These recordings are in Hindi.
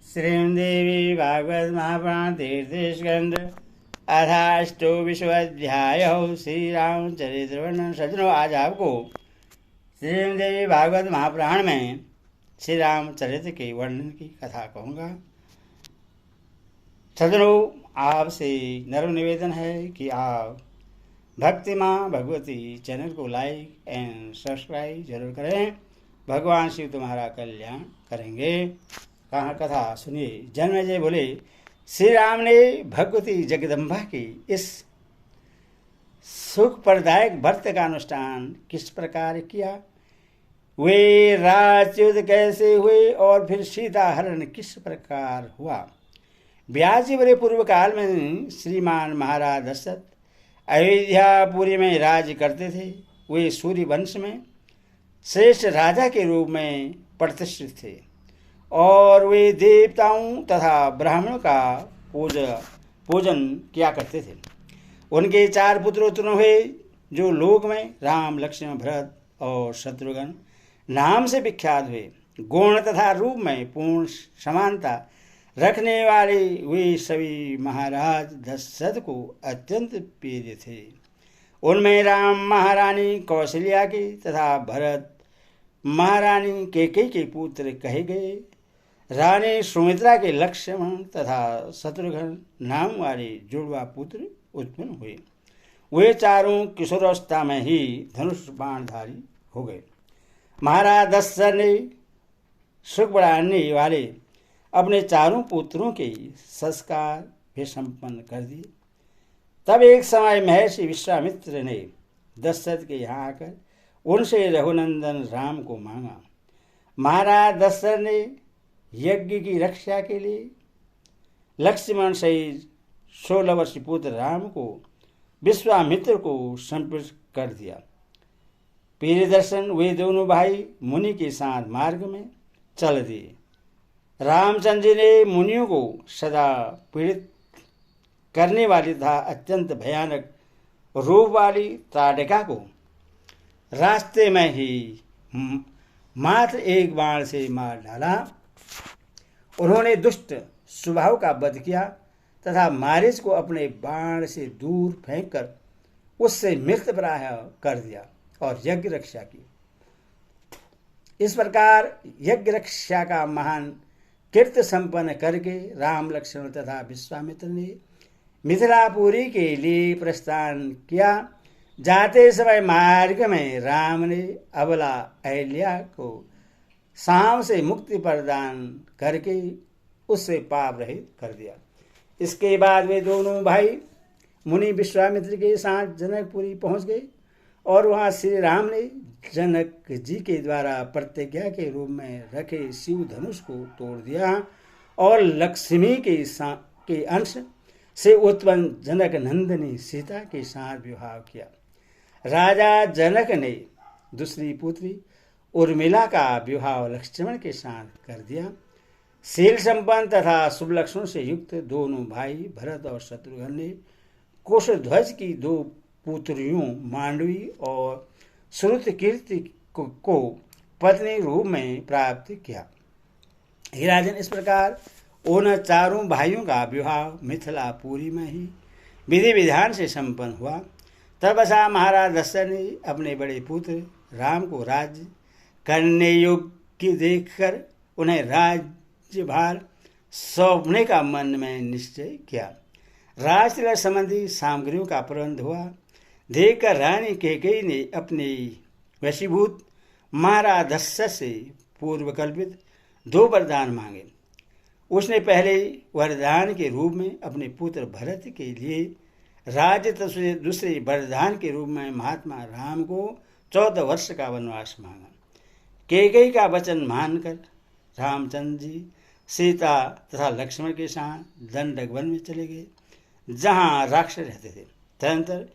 श्रीदेवी भागवत महापुराण तीर्थस्कंद अथाष्टो विश्वाध्याय श्री रामचरित्र वर्णन। सज्जनों, आज आपको श्रीदेवी भागवत महापुराण में श्री रामचरित्र के वर्णन की कथा कहूँगा। सज्जनों, आपसे नर्म निवेदन है कि आप भक्ति माँ भगवती चैनल को लाइक एंड सब्सक्राइब जरूर करें। भगवान शिव तुम्हारा कल्याण करेंगे। कहाँ कथा सुनिए। जन्मेजय बोले, श्री राम ने भगवती जगदम्बा की इस सुख प्रदायक व्रत का अनुष्ठान किस प्रकार किया, वे राजच्युत कैसे हुए और फिर सीता हरण किस प्रकार हुआ। व्यास जी बोले, पूर्व काल में श्रीमान महाराज दशरथ अयोध्यापुरी में राज्य करते थे। वे सूर्य वंश में श्रेष्ठ राजा के रूप में प्रतिष्ठित थे और वे देवताओं तथा ब्राह्मणों का पूजन किया करते थे। उनके 4 पुत्र उत्पन्न हुए जो लोक में राम, लक्ष्मण, भरत और शत्रुघ्न नाम से विख्यात हुए। गुण तथा रूप में पूर्ण समानता रखने वाले वे सभी महाराज दशरथ को अत्यंत प्रिय थे। उनमें राम महारानी कौशल्या के तथा भरत महारानी कैकेयी के पुत्र कहे गए। रानी सुमित्रा के लक्ष्मण तथा शत्रुघ्न नाम वाले जुड़वा पुत्र उत्पन्न हुए। वे चारों किशोरावस्था में ही धनुष बाणधारी हो गए। महाराज दशरथ ने सुख बढ़ाने वाले अपने चारों पुत्रों के संस्कार भी संपन्न कर दिए। तब एक समय महर्षि विश्वामित्र ने दशरथ के यहाँ आकर उनसे रघुनंदन राम को मांगा। महाराज दशरथ ने यज्ञ की रक्षा के लिए लक्ष्मण सहित 16 वर्षीय पुत्र राम को विश्वामित्र को समर्पित कर दिया। प्रिय दर्शन वे दोनों भाई मुनि के साथ मार्ग में चल दिए। रामचंद्र जी ने मुनियों को सदा पीड़ित करने वाली तथा अत्यंत भयानक रूप वाली ताड़का को रास्ते में ही मात्र एक बाण से मार डाला। उन्होंने दुष्ट स्वभाव का वध किया तथा मारीच को अपने बाण से दूर फेंककर उससे मृत प्राय कर दिया और यज्ञ रक्षा की। इस प्रकार यज्ञ रक्षा का महान कृत्य संपन्न करके राम, लक्ष्मण तथा विश्वामित्र ने मिथिलापुरी के लिए प्रस्थान किया। जाते समय मार्ग में राम ने अबला अहिल्या को शाम से मुक्ति प्रदान करके उससे पाप रहित कर दिया। इसके बाद वे दोनों भाई मुनि विश्वामित्र के साथ जनकपुरी पहुंच गए और वहां श्री राम ने जनक जी के द्वारा प्रतिज्ञा के रूप में रखे शिव धनुष को तोड़ दिया और लक्ष्मी के अंश से उत्पन्न जनक नंदिनी सीता के साथ विवाह किया। राजा जनक ने दूसरी पुत्री उर्मिला का विवाह लक्ष्मण के साथ कर दिया। शील संपन्न तथा शुभ लक्षणों से युक्त दोनों भाई भरत और शत्रुघ्न ने कुशध्वज की 2 पुत्रियों मांडवी और श्रुतकीर्ति को पत्नी रूप में प्राप्त किया। हे राजन, इस प्रकार उन चारों भाइयों का विवाह मिथिलापुरी में ही विधि विधान से संपन्न हुआ। तबसा महाराज दशरथ ने अपने बड़े पुत्र राम को राज्य करने योग्य देखकर उन्हें राज्यभार सौंपने का मन में निश्चय किया। राजतिलक संबंधी सामग्रियों का प्रबंध हुआ। देखकर रानी कैकेयी ने अपने वशीभूत महाराज दशरथ से पूर्व कल्पित 2 वरदान मांगे। उसने पहले वरदान के रूप में अपने पुत्र भरत के लिए राज्य तथा दूसरे वरदान के रूप में महात्मा राम को 14 वर्ष का वनवास मांगा। कैकेयी का वचन मानकर रामचंद्र जी सीता तथा लक्ष्मण के साथ दंडक वन में चले गए, जहाँ राक्षस रहते थे। तदनंतर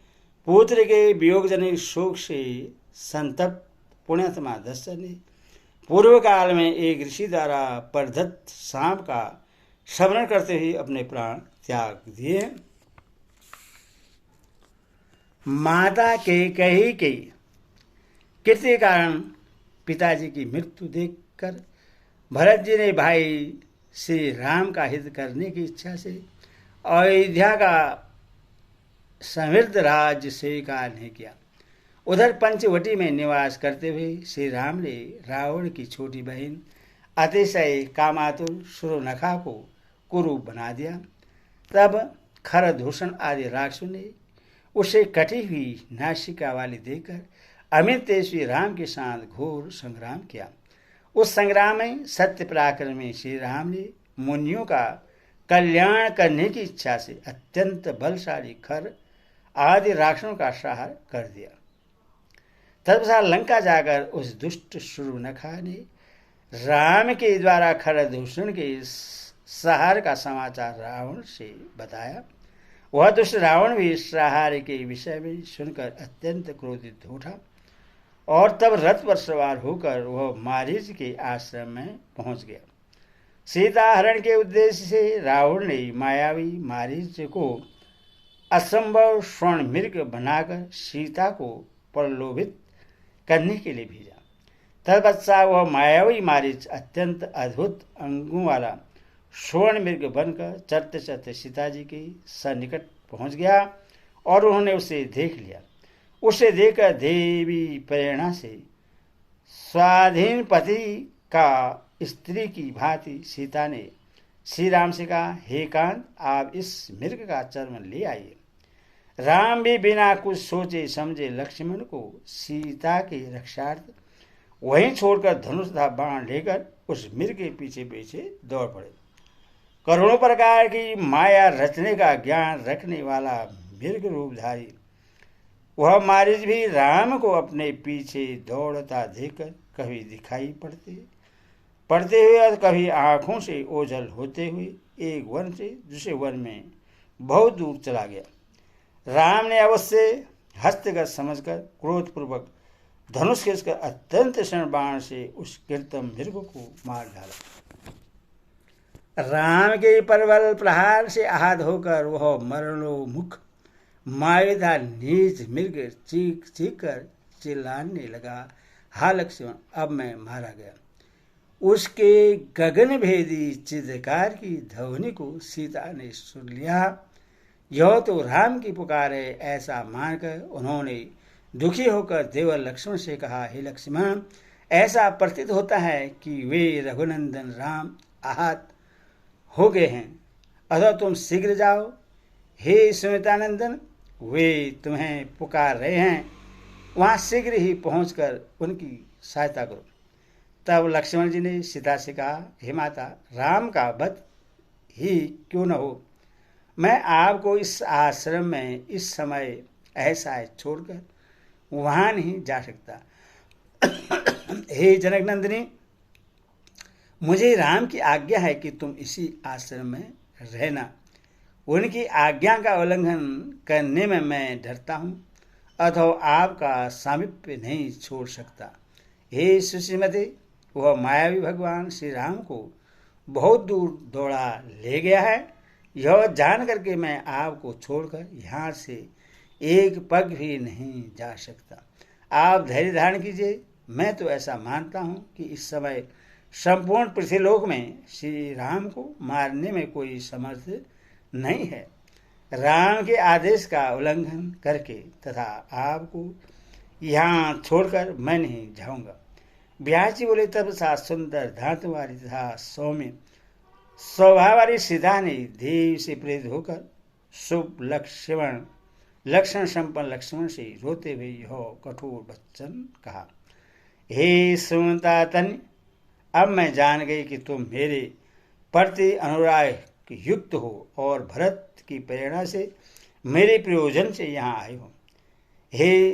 पुत्र के वियोगजनित शोक से संतप्त पुण्यात्मा दशरथ ने पूर्व काल में एक ऋषि द्वारा प्रदत्त सांप का स्मरण करते हुए अपने प्राण त्याग दिए। माता कैकेयी के कृत्य के कारण पिताजी की मृत्यु देखकर भरत जी ने भाई श्री राम का हित करने की इच्छा से अयोध्या का समृद्ध राज्य स्वीकार नहीं किया। उधर पंचवटी में निवास करते हुए श्री राम ने रावण की छोटी बहन अतिशय कामातुर शूर्पणखा को कुरूप बना दिया। तब खरदूषण आदि राक्षसों ने उसे कटी हुई नासिका वाली देखकर अमित तेजस्वी राम के साथ घोर संग्राम किया। उस संग्राम में सत्य पराक्रमी श्री राम ने मुनियों का कल्याण करने की इच्छा से अत्यंत बलशाली खर आदि राक्षसों का संहार कर दिया। तत्पश्चात लंका जाकर उस दुष्ट शूर्पणखा ने राम के द्वारा खरदूषण के संहार का समाचार रावण से बताया। वह दुष्ट रावण भी इस संहार के विषय में सुनकर अत्यंत क्रोधित उठा और तब रथ पर सवार होकर वह मारीच के आश्रम में पहुंच गया। सीता हरण के उद्देश्य से रावण ने मायावी मारीच को असंभव स्वर्ण मृग बनाकर सीता को प्रलोभित करने के लिए भेजा। तत्पश्चात वह मायावी मारीच अत्यंत अद्भुत अंगों वाला स्वर्ण मृग बनकर चलते चलते सीता जी के सन्निकट पहुंच गया और उन्होंने उसे देख लिया। उसे देखकर देवी प्रेरणा से स्वाधीन पति का स्त्री की भांति सीता ने श्री राम से कहा, हे कांत, आप इस मृग का चर्म ले आइए। राम भी बिना कुछ सोचे समझे लक्ष्मण को सीता के रक्षार्थ वहीं छोड़कर धनुष तथा बाण लेकर उस मृग के पीछे पीछे दौड़ पड़े। करोड़ों प्रकार की माया रचने का ज्ञान रखने वाला मृग रूपधारी वह मारीच भी राम को अपने पीछे दौड़ता देखकर कभी दिखाई पड़ते हुए और कभी आंखों से ओझल होते हुए एक वन से दूसरे वन में बहुत दूर चला गया। राम ने अवश्य हस्तगत समझकर क्रोधपूर्वक धनुष खींचकर अत्यंत क्षण बाण से उस कृतम मृग को मार डाला। राम के प्रबल प्रहार से आहत होकर वह मरणोन्मुख मायाविता नीच मृग चीख चीख कर चिल्लाने लगा, हा लक्ष्मण, अब मैं मारा गया। उसके गगन भेदी चित्कार की ध्वनि को सीता ने सुन लिया। यह तो राम की पुकार है, ऐसा मानकर उन्होंने दुखी होकर देवर लक्ष्मण से कहा, हे लक्ष्मण, ऐसा प्रतीत होता है कि वे रघुनंदन राम आहत हो गए हैं, अतः तुम शीघ्र जाओ। हे सुमित्रानंदन, वे तुम्हें पुकार रहे हैं, वहां शीघ्र ही पहुंचकर उनकी सहायता करो। तब लक्ष्मण जी ने सीता से कहा, हे माता, राम का वध ही क्यों न हो, मैं आपको इस आश्रम में इस समय ऐसा छोड़कर वहां नहीं जा सकता। हे जनक नंदिनी, मुझे राम की आज्ञा है कि तुम इसी आश्रम में रहना। उनकी आज्ञा का उल्लंघन करने में मैं डरता हूँ, अथवा आपका सामीप्य नहीं छोड़ सकता। हे सुश्रीमती, वह मायावी भगवान श्री राम को बहुत दूर दौड़ा ले गया है। यह जान करके मैं आपको छोड़कर यहाँ से एक पग भी नहीं जा सकता। आप धैर्य धारण कीजिए। मैं तो ऐसा मानता हूँ कि इस समय संपूर्ण पृथ्वीलोक में श्री राम को मारने में कोई समर्थ नहीं है। राम के आदेश का उल्लंघन करके तथा आपको यहाँ छोड़कर मैं नहीं जाऊँगा। व्यास जी बोले, तब सा सुंदर धातु वाली तथा सौम्य स्वभाव वाली सीता ने देव से प्रेरित होकर शुभ लक्षण संपन्न लक्ष्मण से रोते हुए यह कठोर वचन कहा, हे सुमंता तन्य, अब मैं जान गई कि तुम मेरे प्रति अनुराग युक्त हो और भरत की प्रेरणा से मेरे प्रयोजन से यहाँ आए हो। हे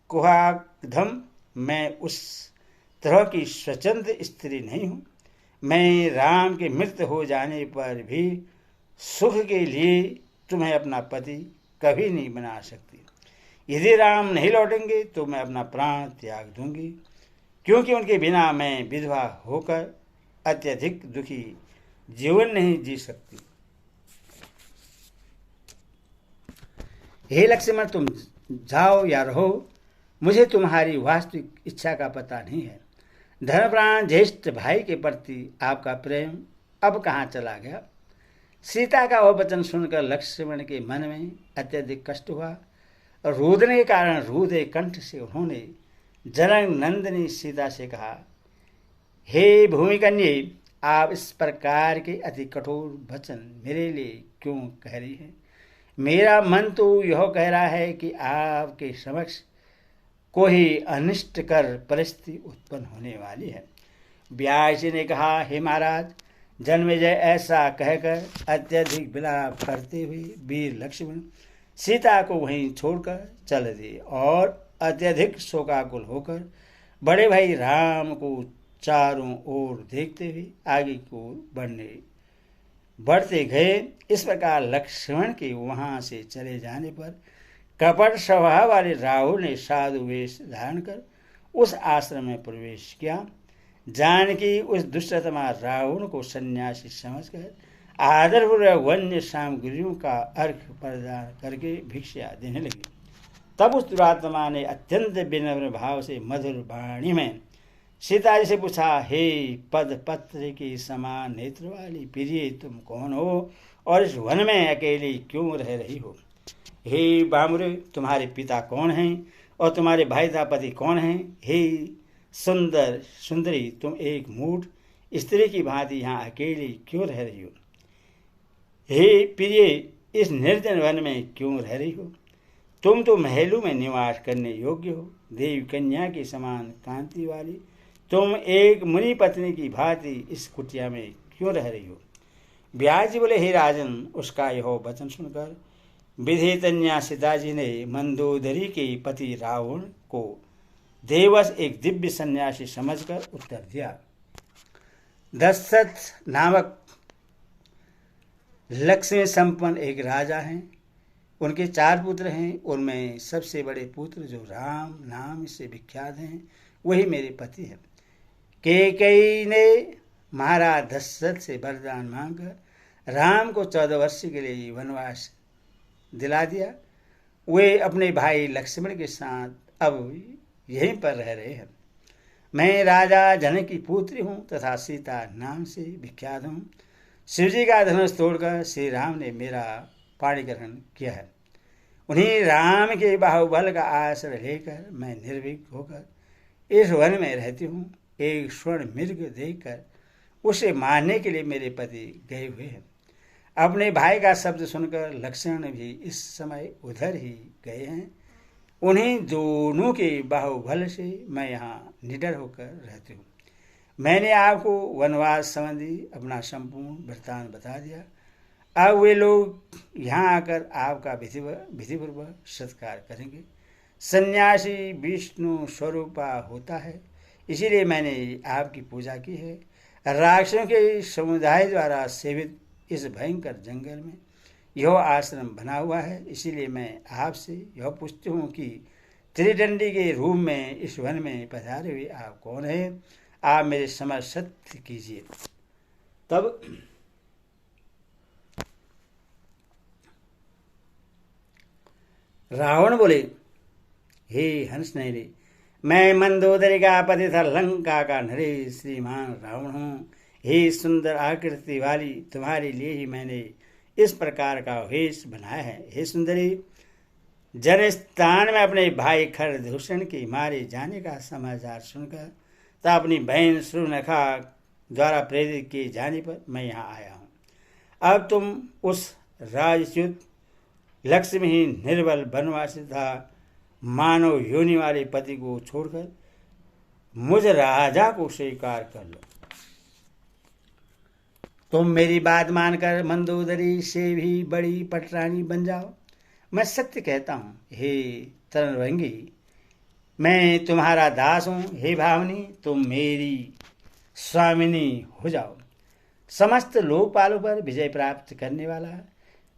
कुहाधम, मैं उस तरह की स्वतंत्र स्त्री नहीं हूँ। मैं राम के मृत हो जाने पर भी सुख के लिए तुम्हें अपना पति कभी नहीं बना सकती। यदि राम नहीं लौटेंगे तो मैं अपना प्राण त्याग दूंगी, क्योंकि उनके बिना मैं विधवा होकर अत्यधिक दुखी जीवन नहीं जी सकती। हे लक्ष्मण, तुम जाओ या रहो, मुझे तुम्हारी वास्तविक इच्छा का पता नहीं है। धर्मप्राण ज्येष्ठ भाई के प्रति आपका प्रेम अब कहाँ चला गया। सीता का वह वचन सुनकर लक्ष्मण के मन में अत्यधिक कष्ट हुआ। रोदने के कारण रुदे कंठ से उन्होंने जनक नंदिनी सीता से कहा, हे भूमिकन्ये, आप इस प्रकार के अति कठोर वचन मेरे लिए क्यों कह रही हैं? मेरा मन तो यह कह रहा है कि आपके समक्ष कोई अनिष्टकर परिस्थिति उत्पन्न होने वाली है। व्यास जी ने कहा, हे महाराज, जन्मेजय ऐसा कहकर अत्यधिक विलाप करते हुए वीर लक्ष्मण सीता को वहीं छोड़कर चल दिए और अत्यधिक शोकाकुल होकर बड़े भाई राम को चारों ओर देखते हुए आगे को बढ़ते गए। इस प्रकार लक्ष्मण के वहां से चले जाने पर कपट स्वभाव वाले राहुल ने साधु वेश धारण कर उस आश्रम में प्रवेश किया। जानकी उस दुष्टतमा रावण को सन्यासी समझकर आदरपूर्वक वन्य सामग्रियों का अर्घ प्रदान करके भिक्षा देने लगी। तब उस दुरात्मा ने अत्यंत विनम्र भाव से मधुर वाणी में सीता जी से पूछा, हे पद पत्र के समान नेत्र वाली प्रिय, तुम कौन हो और इस वन में अकेली क्यों रह रही हो? हे बामुरे, तुम्हारे पिता कौन हैं और तुम्हारे भाई पति कौन हैं? हे सुंदरी, तुम एक मूढ़ स्त्री की भांति यहाँ अकेली क्यों रह रही हो? हे प्रिय, इस निर्जन वन में क्यों रह रही हो? तुम तो महलों में निवास करने योग्य हो। देवी कन्या के समान कांति वाली तुम एक मुनि पत्नी की भांति इस कुटिया में क्यों रह रही हो? व्यास जी बोले, हे राजन, उसका यह वचन सुनकर विधेतन्या सीता जी ने मंदोदरी के पति रावण को देवस एक दिव्य सन्यासी समझकर उत्तर दिया। दशरथ नामक लक्ष्मी संपन्न एक राजा हैं। उनके 4 पुत्र हैं। उनमें सबसे बड़े पुत्र जो राम नाम से विख्यात हैं वही मेरे पति हैं। कैकेयी ने महाराज दशरथ से वरदान मांगकर राम को 14 वर्ष के लिए वनवास दिला दिया। वे अपने भाई लक्ष्मण के साथ अब यहीं पर रह रहे हैं। मैं राजा जनक की पुत्री हूँ तथा सीता नाम से विख्यात हूँ। शिवजी का धनुष तोड़कर श्री राम ने मेरा पाणी ग्रहण किया है। उन्हीं राम के बाहुबल का आश्रय लेकर मैं निर्भीक होकर इस वन में रहती हूँ। एक स्वर्ण मृग देखकर उसे मारने के लिए मेरे पति गए हुए हैं। अपने भाई का शब्द सुनकर लक्ष्मण भी इस समय उधर ही गए हैं। उन्हीं दोनों के बाहुबल से मैं यहाँ निडर होकर रहती हूँ। मैंने आपको वनवास संबंधी अपना संपूर्ण वृत्तांत बता दिया। अब वे लोग यहाँ आकर आपका विधिपूर्वक सत्कार करेंगे। सन्यासी विष्णु स्वरूपा होता है, इसीलिए मैंने आपकी पूजा की है। राक्षसों के समुदाय द्वारा सेवित इस भयंकर जंगल में यह आश्रम बना हुआ है। इसीलिए मैं आपसे यह पूछती हूँ कि त्रिदंडी के रूप में इस वन में पधारे हुए आप कौन हैं? आप मेरे समक्ष सत्य कीजिए। तब रावण बोले, हे हंस नयने, मैं मंदोदरी का पति था, लंका का नरेश श्रीमान रावण हूँ। हे सुंदर आकृति वाली, तुम्हारे लिए ही मैंने इस प्रकार का वेश बनाया है। हे सुंदरी, जनस्थान में अपने भाई खरदूषण के मारे जाने का समाचार सुनकर तथा अपनी बहन सुनखा द्वारा प्रेरित किए जाने पर मैं यहाँ आया हूँ। अब तुम उस राजच्युत लक्ष्मीहीन निर्बल वनवासी तथा मानव योनि वाले पति को छोड़कर मुझ राजा को स्वीकार कर लो। तुम मेरी बात मानकर मंदोदरी से भी बड़ी पटरानी बन जाओ। मैं सत्य कहता हूँ, हे तरणभंगी, मैं तुम्हारा दास हूँ। हे भावनी, तुम मेरी स्वामिनी हो जाओ। समस्त लोकपालों पर विजय प्राप्त करने वाला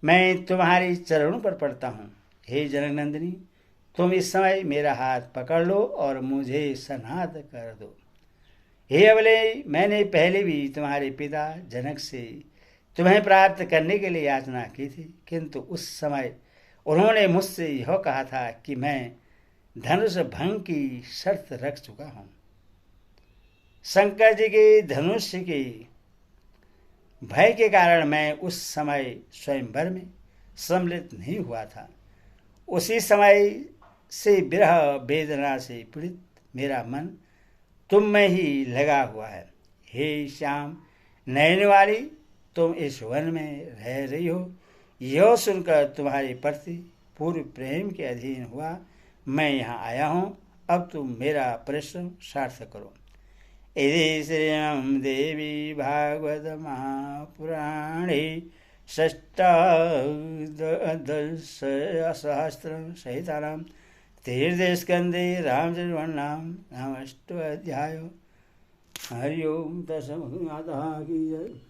मैं तुम्हारे चरणों पर पड़ता हूँ। हे जनकनंदिनी, तुम इस समय मेरा हाथ पकड़ लो और मुझे सनाथ कर दो। हे अबले, मैंने पहले भी तुम्हारे पिता जनक से तुम्हें प्राप्त करने के लिए याचना की थी, किंतु उस समय उन्होंने मुझसे यह कहा था कि मैं धनुष भंग की शर्त रख चुका हूँ। शंकर जी के धनुष के भय के कारण मैं उस समय स्वयंवर में सम्मिलित नहीं हुआ था। उसी समय से विरह वेदना से पीड़ित मेरा मन तुम में ही लगा हुआ है। हे श्याम नयन वाली, तुम इस वन में रह रही हो, यह सुनकर तुम्हारे प्रति पूर्व प्रेम के अधीन हुआ मैं यहाँ आया हूँ। अब तुम मेरा परिश्रम सार्थक करो। इति श्रीमद् देवी भागवत महापुराणे षष्ठादशसहस्रं सहितानां तीर्थस्कन्धे रामचरितवर्णनाम नाम अष्टोऽध्यायो। हरि ओम तत्सत्।